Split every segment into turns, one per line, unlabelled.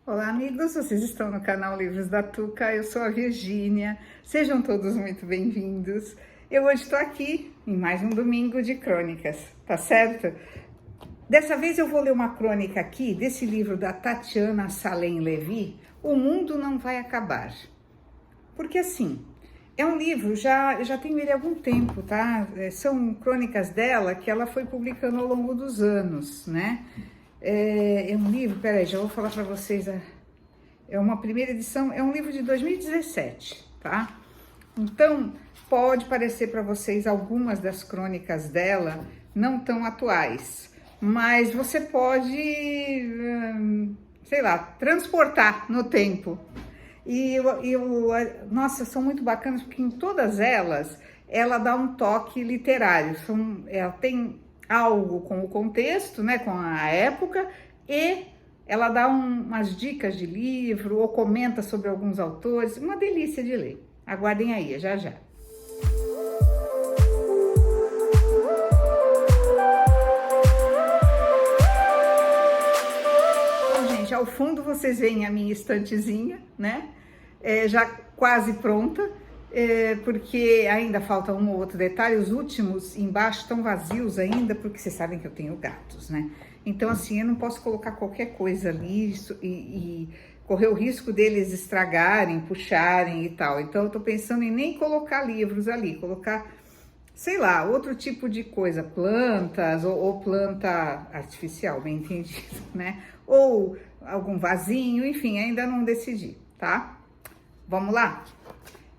Olá, amigos, vocês estão no canal Livros da Tuca, eu sou a Virgínia, sejam todos muito bem-vindos. Eu hoje estou aqui em mais um domingo de crônicas, tá certo? Dessa vez eu vou ler uma crônica aqui desse livro da Tatiana Salem Levi, O Mundo Não Vai Acabar. Porque assim, é um livro, eu já tenho ele há algum tempo, tá? São crônicas dela que ela foi publicando ao longo dos anos, né? É um livro, peraí, já vou falar para vocês, é uma primeira edição, é um livro de 2017, tá? Então, pode parecer para vocês algumas das crônicas dela não tão atuais, mas você pode, sei lá, transportar no tempo. Nossa, são muito bacanas, porque em todas elas, ela dá um toque literário, ela tem algo com o contexto, né, com a época, e ela dá umas dicas de livro ou comenta sobre alguns autores, uma delícia de ler. Aguardem aí, já já. Bom, gente, ao fundo vocês veem a minha estantezinha, né, já quase pronta. Porque ainda falta um ou outro detalhe, os últimos embaixo estão vazios ainda, porque vocês sabem que eu tenho gatos, né? Então, assim, eu não posso colocar qualquer coisa ali e correr o risco deles estragarem, puxarem e tal. Então, eu tô pensando em nem colocar livros ali, colocar, sei lá, outro tipo de coisa, plantas ou planta artificial, bem entendido, né? Ou algum vasinho, enfim, ainda não decidi, tá? Vamos lá?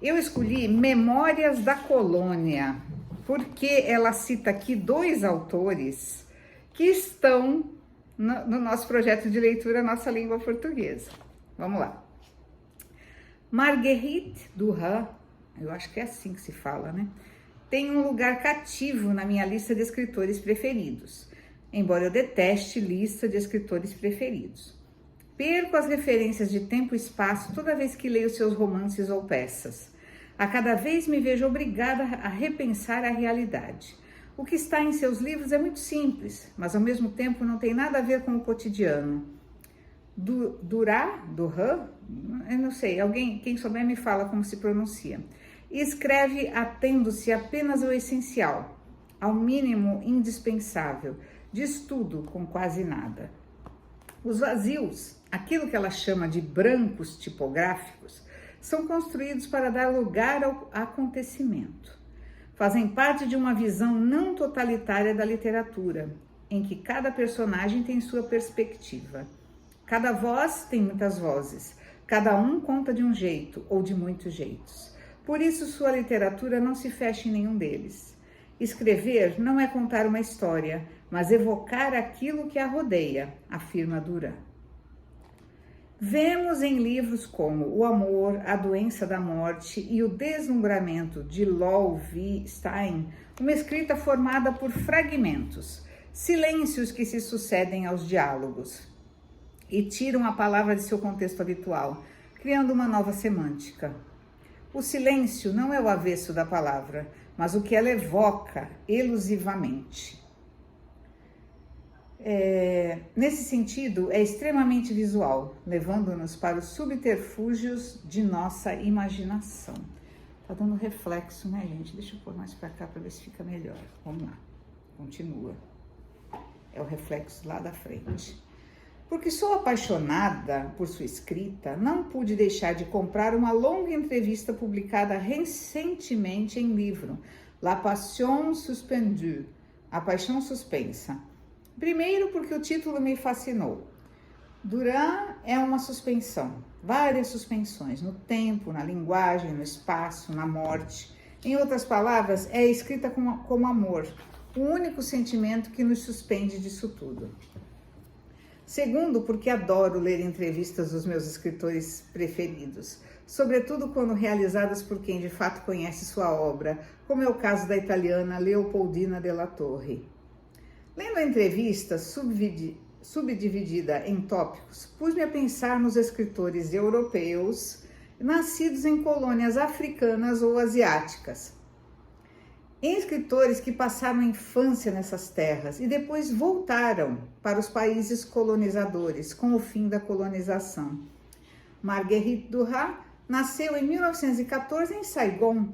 Eu escolhi Memórias da Colônia, porque ela cita aqui dois autores que estão no nosso projeto de leitura Nossa Língua Portuguesa. Vamos lá. Marguerite Duras, eu acho que é assim que se fala, né? Tem um lugar cativo na minha lista de escritores preferidos, embora eu deteste lista de escritores preferidos. Perco as referências de tempo e espaço toda vez que leio seus romances ou peças. A cada vez me vejo obrigada a repensar a realidade. O que está em seus livros é muito simples, mas ao mesmo tempo não tem nada a ver com o cotidiano. Duras, eu não sei, alguém, quem souber me fala como se pronuncia. E escreve atendo-se apenas ao essencial, ao mínimo indispensável, diz tudo com quase nada. Os vazios, aquilo que ela chama de brancos tipográficos, são construídos para dar lugar ao acontecimento. Fazem parte de uma visão não totalitária da literatura, em que cada personagem tem sua perspectiva. Cada voz tem muitas vozes, cada um conta de um jeito ou de muitos jeitos. Por isso sua literatura não se fecha em nenhum deles. Escrever não é contar uma história, mas evocar aquilo que a rodeia, afirma Duras. Vemos em livros como O Amor, A Doença da Morte e O Deslumbramento de Lowell V. Stein, uma escrita formada por fragmentos, silêncios que se sucedem aos diálogos e tiram a palavra de seu contexto habitual, criando uma nova semântica. O silêncio não é o avesso da palavra, mas o que ela evoca elusivamente. Nesse sentido, é extremamente visual, levando-nos para os subterfúgios de nossa imaginação. Tá dando reflexo, né, gente? Deixa eu pôr mais para cá para ver se fica melhor. Vamos lá, continua. É o reflexo lá da frente. Porque sou apaixonada por sua escrita, não pude deixar de comprar uma longa entrevista publicada recentemente em livro, La Passion Suspendue, A Paixão Suspensa. Primeiro porque o título me fascinou. Duras é uma suspensão, várias suspensões, no tempo, na linguagem, no espaço, na morte. Em outras palavras, é escrita como amor, o único sentimento que nos suspende disso tudo. Segundo, porque adoro ler entrevistas dos meus escritores preferidos, sobretudo quando realizadas por quem de fato conhece sua obra, como é o caso da italiana Leopoldina Della Torre. Lendo a entrevista subdividida em tópicos, pus-me a pensar nos escritores europeus nascidos em colônias africanas ou asiáticas. em escritores que passaram a infância nessas terras e depois voltaram para os países colonizadores com o fim da colonização. Marguerite Duras nasceu em 1914 em Saigon,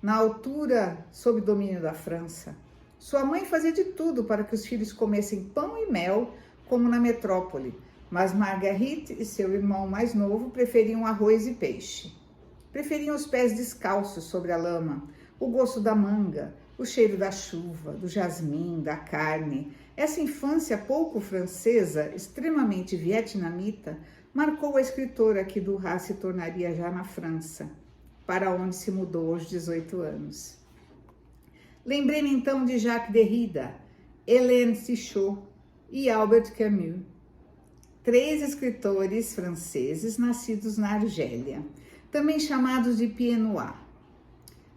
na altura sob domínio da França. Sua mãe fazia de tudo para que os filhos comessem pão e mel, como na metrópole, mas Marguerite e seu irmão mais novo preferiam arroz e peixe. Preferiam os pés descalços sobre a lama, o gosto da manga, o cheiro da chuva, do jasmim, da carne. Essa infância pouco francesa, extremamente vietnamita, marcou a escritora que Duras se tornaria já na França, para onde se mudou aos 18 anos. Lembrei-me então de Jacques Derrida, Hélène Cixous e Albert Camus, 3 escritores franceses nascidos na Argélia, também chamados de Pieds Noirs.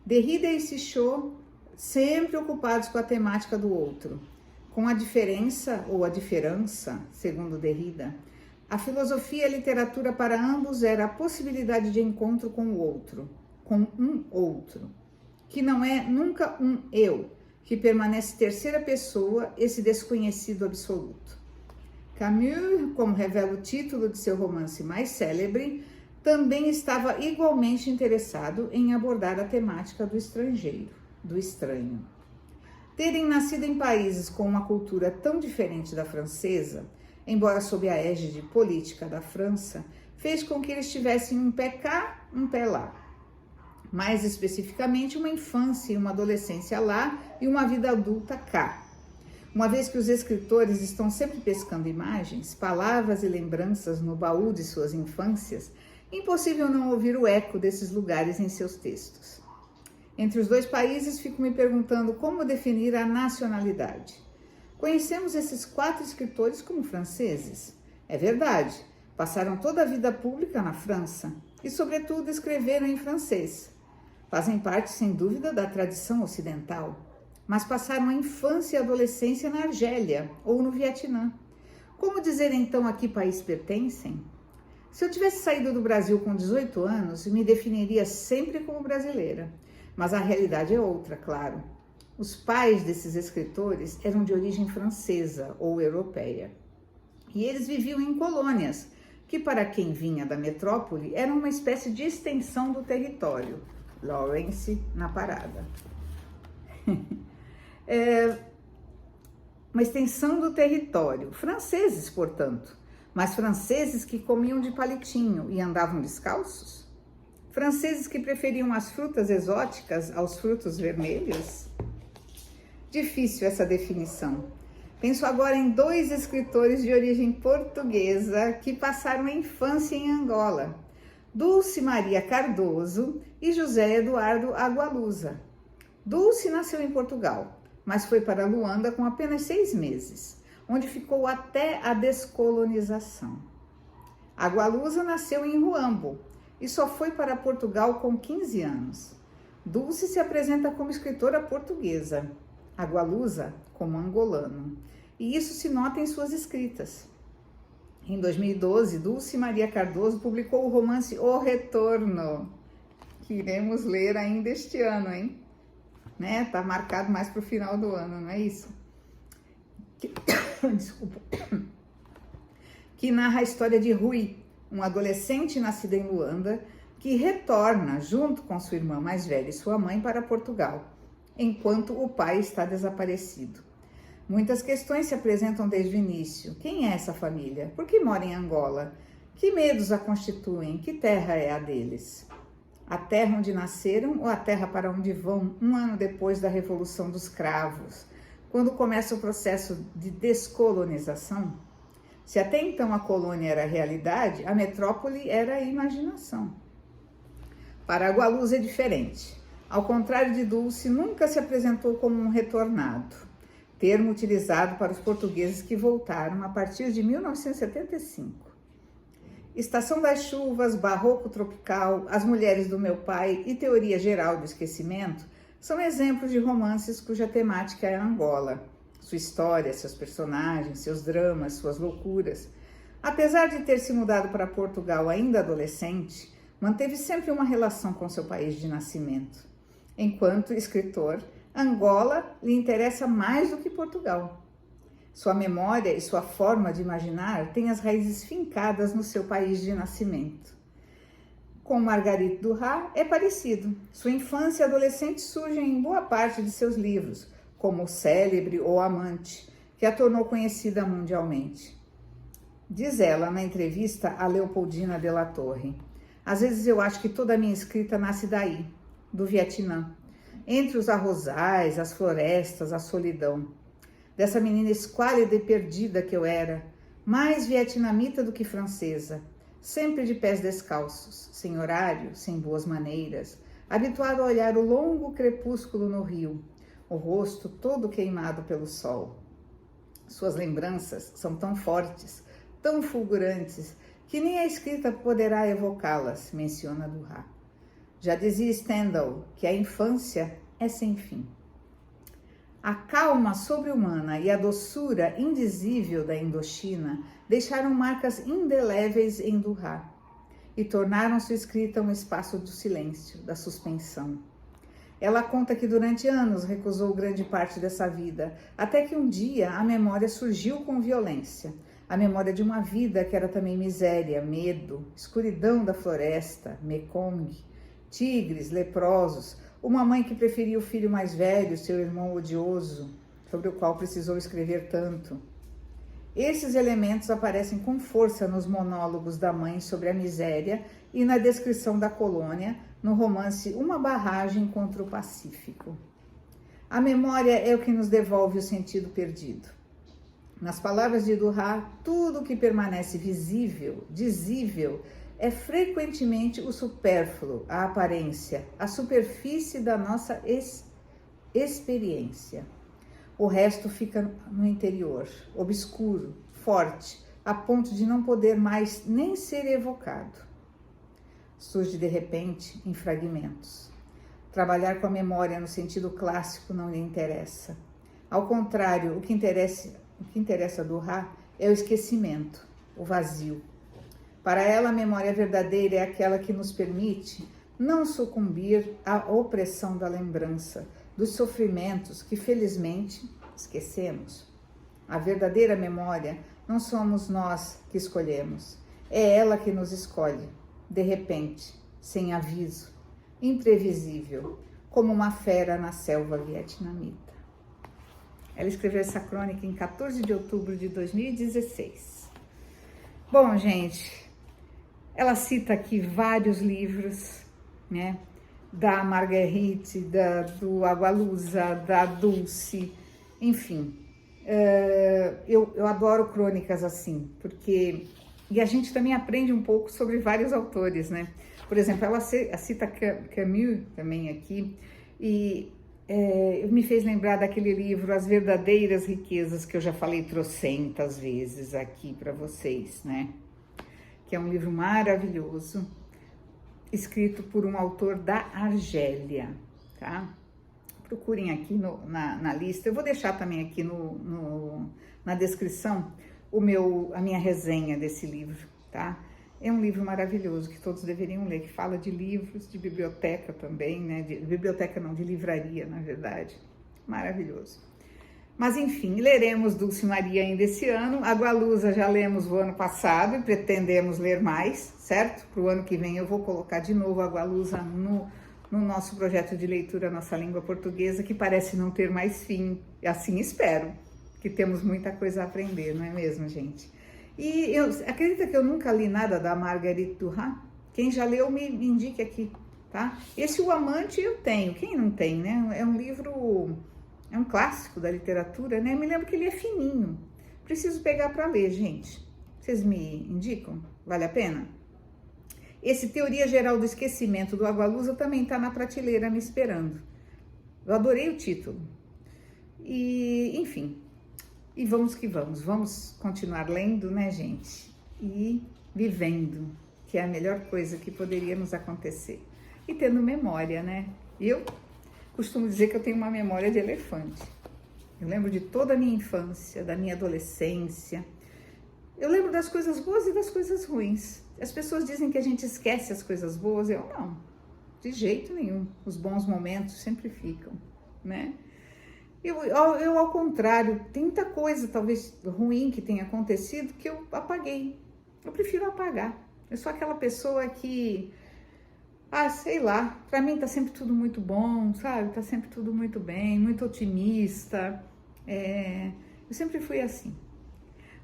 Derrida e Cixous sempre ocupados com a temática do outro, com a diferença ou a diferença, segundo Derrida. A filosofia e a literatura para ambos era a possibilidade de encontro com o outro, com um outro, que não é nunca um eu, que permanece terceira pessoa, esse desconhecido absoluto. Camus, como revela o título de seu romance mais célebre, também estava igualmente interessado em abordar a temática do estrangeiro, do estranho. Terem nascido em países com uma cultura tão diferente da francesa, embora sob a égide política da França, fez com que eles tivessem um pé cá, um pé lá. Mais especificamente, uma infância e uma adolescência lá e uma vida adulta cá. Uma vez que os escritores estão sempre pescando imagens, palavras e lembranças no baú de suas infâncias, impossível não ouvir o eco desses lugares em seus textos. Entre os 2 países, fico me perguntando como definir a nacionalidade. Conhecemos esses 4 escritores como franceses. É verdade, passaram toda a vida pública na França e, sobretudo, escreveram em francês. Fazem parte, sem dúvida, da tradição ocidental, mas passaram a infância e a adolescência na Argélia ou no Vietnã. Como dizer então a que país pertencem? Se eu tivesse saído do Brasil com 18 anos, me definiria sempre como brasileira. Mas a realidade é outra, claro. Os pais desses escritores eram de origem francesa ou europeia. E eles viviam em colônias, que para quem vinha da metrópole eram uma espécie de extensão do território. Lawrence, na Parada. Uma extensão do território. Franceses, portanto. Mas franceses que comiam de palitinho e andavam descalços? Franceses que preferiam as frutas exóticas aos frutos vermelhos? Difícil essa definição. Penso agora em 2 escritores de origem portuguesa que passaram a infância em Angola, Dulce Maria Cardoso e José Eduardo Agualusa. Dulce nasceu em Portugal, mas foi para Luanda com apenas 6 meses. Onde ficou até a descolonização. Agualusa nasceu em Huambo e só foi para Portugal com 15 anos. Dulce se apresenta como escritora portuguesa, Agualusa como angolano, e isso se nota em suas escritas. Em 2012, Dulce Maria Cardoso publicou o romance O Retorno, que iremos ler ainda este ano, hein? Tá marcado mais para o final do ano, não é isso? Desculpa. Que narra a história de Rui, um adolescente nascido em Luanda, que retorna junto com sua irmã mais velha e sua mãe para Portugal, enquanto o pai está desaparecido. Muitas questões se apresentam desde o início. Quem é essa família? Por que mora em Angola? Que medos a constituem? Que terra é a deles? A terra onde nasceram ou a terra para onde vão 1 ano depois da Revolução dos Cravos, quando começa o processo de descolonização? Se até então a colônia era a realidade, a metrópole era a imaginação. Para Agualusa é diferente. Ao contrário de Dulce, nunca se apresentou como um retornado, termo utilizado para os portugueses que voltaram a partir de 1975. Estação das Chuvas, Barroco Tropical, As Mulheres do Meu Pai e Teoria Geral do Esquecimento são exemplos de romances cuja temática é Angola, sua história, seus personagens, seus dramas, suas loucuras. Apesar de ter se mudado para Portugal ainda adolescente, manteve sempre uma relação com seu país de nascimento. Enquanto escritor, Angola lhe interessa mais do que Portugal. Sua memória e sua forma de imaginar têm as raízes fincadas no seu país de nascimento. Com Marguerite Duras é parecido. Sua infância e adolescente surgem em boa parte de seus livros, como o célebre O Amante, que a tornou conhecida mundialmente. Diz ela na entrevista a Leopoldina de la Torre: às vezes eu acho que toda a minha escrita nasce daí, do Vietnã, entre os arrozais, as florestas, a solidão. Dessa menina esquálida e perdida que eu era, mais vietnamita do que francesa, sempre de pés descalços, sem horário, sem boas maneiras, habituado a olhar o longo crepúsculo no rio, o rosto todo queimado pelo sol. Suas lembranças são tão fortes, tão fulgurantes, que nem a escrita poderá evocá-las, menciona Duras. Já dizia Stendhal que a infância é sem fim. A calma sobre-humana e a doçura indizível da Indochina deixaram marcas indeléveis em Duras e tornaram sua escrita um espaço do silêncio, da suspensão. Ela conta que durante anos recusou grande parte dessa vida, até que um dia a memória surgiu com violência. A memória de uma vida que era também miséria, medo, escuridão da floresta, Mekong, tigres, leprosos, uma mãe que preferia o filho mais velho, seu irmão odioso, sobre o qual precisou escrever tanto. Esses elementos aparecem com força nos monólogos da mãe sobre a miséria e na descrição da colônia, no romance Uma Barragem contra o Pacífico. A memória é o que nos devolve o sentido perdido. Nas palavras de Duras, tudo que permanece visível, dizível, é frequentemente o supérfluo, a aparência, a superfície da nossa experiência. O resto fica no interior, obscuro, forte, a ponto de não poder mais nem ser evocado. Surge de repente em fragmentos. Trabalhar com a memória no sentido clássico não lhe interessa. Ao contrário, o que interessa a Duras é o esquecimento, o vazio. Para ela, a memória verdadeira é aquela que nos permite não sucumbir à opressão da lembrança, dos sofrimentos que, felizmente, esquecemos. A verdadeira memória não somos nós que escolhemos, é ela que nos escolhe, de repente, sem aviso, imprevisível, como uma fera na selva vietnamita. Ela escreveu essa crônica em 14 de outubro de 2016. Bom, gente, ela cita aqui vários livros, né? Da Marguerite, do Agualusa, da Dulce, enfim. Eu adoro crônicas assim, porque... E a gente também aprende um pouco sobre vários autores, né? Por exemplo, ela cita Camus também aqui, e me fez lembrar daquele livro As Verdadeiras Riquezas, que eu já falei trocentas vezes aqui para vocês, né? Que é um livro maravilhoso, escrito por um autor da Argélia, tá? Procurem aqui na lista. Eu vou deixar também aqui na descrição a minha resenha desse livro, tá? É um livro maravilhoso que todos deveriam ler, que fala de livros, de biblioteca também, né? De livraria, na verdade. Maravilhoso. Mas enfim, leremos Dulce Maria ainda esse ano. Agualusa já lemos o ano passado e pretendemos ler mais, certo? Para o ano que vem eu vou colocar de novo Agualusa no nosso projeto de leitura Nossa Língua Portuguesa, que parece não ter mais fim. E assim espero, que temos muita coisa a aprender, não é mesmo, gente? E acredita que eu nunca li nada da Marguerite Duras? Quem já leu, me indique aqui, tá? Esse O Amante eu tenho, quem não tem, né? É um livro, é um clássico da literatura, né? Me lembro que ele é fininho. Preciso pegar para ler, gente. Vocês me indicam? Vale a pena? Esse Teoria Geral do Esquecimento do Agualusa também está na prateleira me esperando. Eu adorei o título. E, enfim... E vamos que vamos continuar lendo, né, gente? E vivendo, que é a melhor coisa que poderia nos acontecer. E tendo memória, né? Eu costumo dizer que eu tenho uma memória de elefante. Eu lembro de toda a minha infância, da minha adolescência. Eu lembro das coisas boas e das coisas ruins. As pessoas dizem que a gente esquece as coisas boas, eu não. De jeito nenhum. Os bons momentos sempre ficam. né? Eu, ao contrário, tem muita coisa, talvez ruim, que tenha acontecido, que eu apaguei. Eu prefiro apagar. Eu sou aquela pessoa que, sei lá, pra mim tá sempre tudo muito bom, sabe? Tá sempre tudo muito bem, muito otimista. Eu sempre fui assim.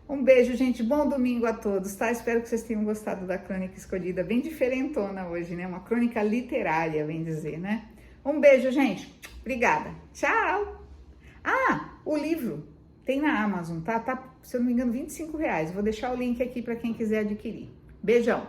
Um beijo, gente. Bom domingo a todos, tá? Espero que vocês tenham gostado da crônica escolhida. Bem diferentona hoje, né? Uma crônica literária, bem dizer, né? Um beijo, gente. Obrigada. Tchau! O livro tem na Amazon, tá? Tá, se eu não me engano, R$25. Vou deixar o link aqui para quem quiser adquirir. Beijão!